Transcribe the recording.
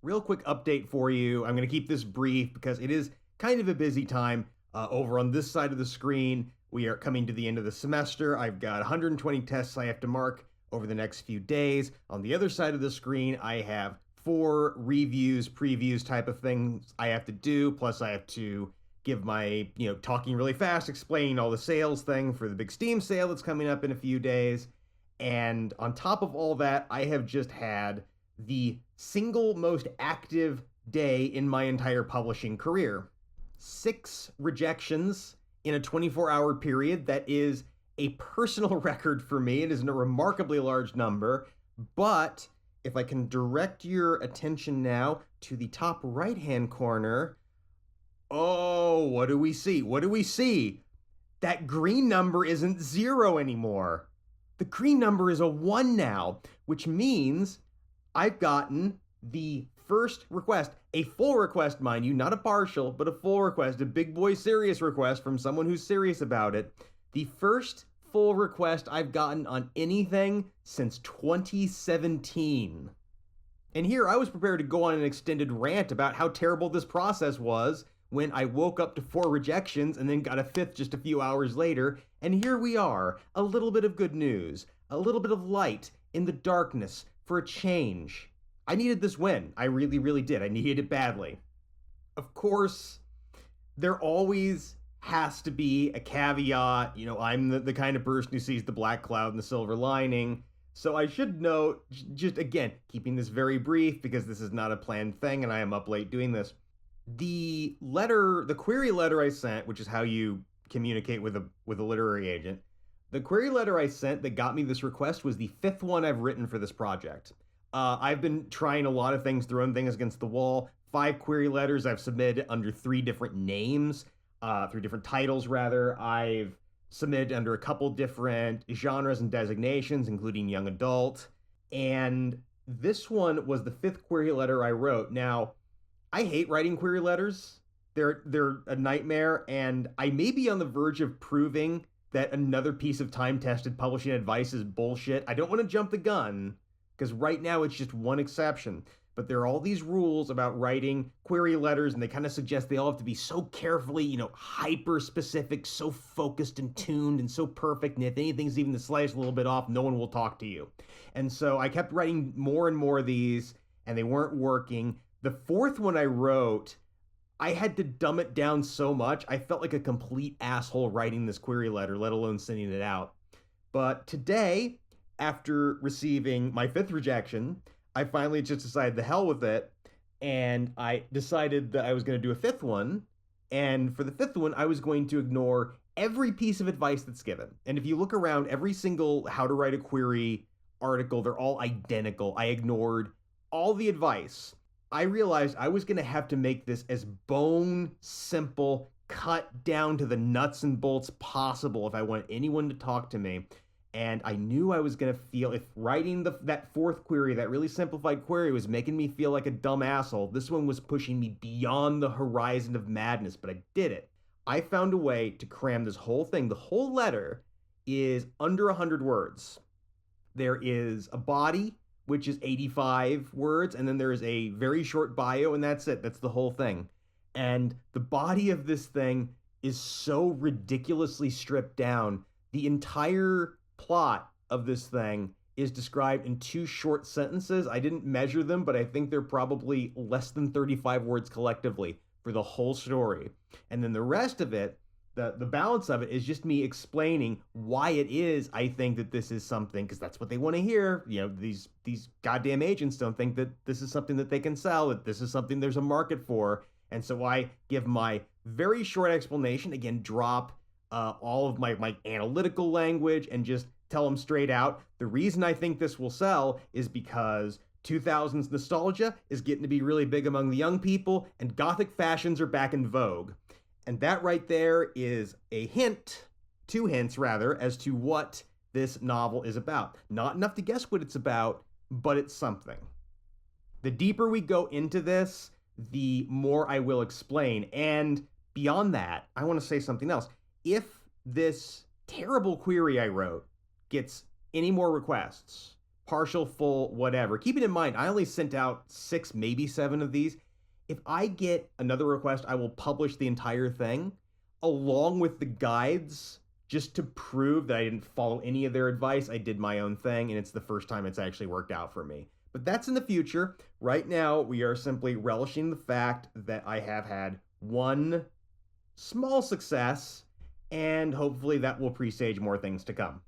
Real quick update for you. I'm going to keep this brief because it is kind of a busy time. Over on this side of the screen, we are coming to the end of the semester. I've got 120 tests I have to mark over the next few days. On the other side of the screen, I have 4 reviews, previews type of things I have to do. Plus, I have to give my, talking really fast, explaining all the sales thing for the big Steam sale that's coming up in a few days. And on top of all that, I have just had the single most active day in my entire publishing career. 6 rejections in a 24-hour period. That is a personal record for me. It is a remarkably large number. But if I can direct your attention now to the top right-hand corner, oh, what do we see? What do we see? That green number isn't 0 anymore. The green number is a 1 now, which means I've gotten the first request, a full request, mind you, not a partial, but a full request, a big boy serious request from someone who's serious about it. The first full request I've gotten on anything since 2017. And here I was prepared to go on an extended rant about how terrible this process was when I woke up to 4 rejections and then got a 5th just a few hours later. And here we are, a little bit of good news, a little bit of light in the darkness for a change. I needed this win. I really, really did. I needed it badly. Of course, there always has to be a caveat. I'm the kind of person who sees the black cloud and the silver lining. So I should note, just again, keeping this very brief because this is not a planned thing and I am up late doing this. The query letter I sent, which is how you communicate with a literary agent, the query letter I sent that got me this request was the 5th one I've written for this project. I've been trying a lot of things, throwing things against the wall. 5 query letters I've submitted under 3 different names, 3 different titles rather. I've submitted under a couple different genres and designations, including young adult. And this one was the 5th query letter I wrote. Now, I hate writing query letters. They're a nightmare, and I may be on the verge of proving that another piece of time-tested publishing advice is bullshit. I don't want to jump the gun, because right now it's just one exception. But there are all these rules about writing query letters, and they kind of suggest they all have to be so carefully, hyper-specific, so focused and tuned and so perfect, and if anything's even the slightest little bit off, no one will talk to you. And so I kept writing more and more of these, and they weren't working. The 4th one I wrote, I had to dumb it down so much, I felt like a complete asshole writing this query letter, let alone sending it out. But today, after receiving my 5th rejection, I finally just decided the hell with it, and I decided that I was going to do a 5th one, and for the 5th one, I was going to ignore every piece of advice that's given. And if you look around, every single how to write a query article, they're all identical. I ignored all the advice. I realized I was going to have to make this as bone simple, cut down to the nuts and bolts possible if I want anyone to talk to me. And I knew I was going to feel, if writing that 4th query, that really simplified query, was making me feel like a dumb asshole, this one was pushing me beyond the horizon of madness, but I did it. I found a way to cram this whole thing. The whole letter is under 100 words. There is a body, which is 85 words, and then there is a very short bio, and that's it. That's the whole thing. And the body of this thing is so ridiculously stripped down. The entire plot of this thing is described in 2 short sentences. I didn't measure them, but I think they're probably less than 35 words collectively for the whole story. And then the rest of it, the balance of it, is just me explaining why it is I think that this is something, because that's what they want to hear. These goddamn agents don't think that this is something that they can sell, that this is something there's a market for. And so I give my very short explanation, again, drop all of my analytical language, and just tell them straight out, the reason I think this will sell is because 2000s nostalgia is getting to be really big among the young people, and Gothic fashions are back in vogue. And that right there is a hint, 2 hints rather, as to what this novel is about. Not enough to guess what it's about, but it's something. The deeper we go into this, the more I will explain. And beyond that, I want to say something else. If this terrible query I wrote gets any more requests, partial, full, whatever. Keeping in mind, I only sent out 6, maybe 7 of these. If I get another request, I will publish the entire thing along with the guides just to prove that I didn't follow any of their advice. I did my own thing, and it's the first time it's actually worked out for me. But that's in the future. Right now, we are simply relishing the fact that I have had one small success, and hopefully that will presage more things to come.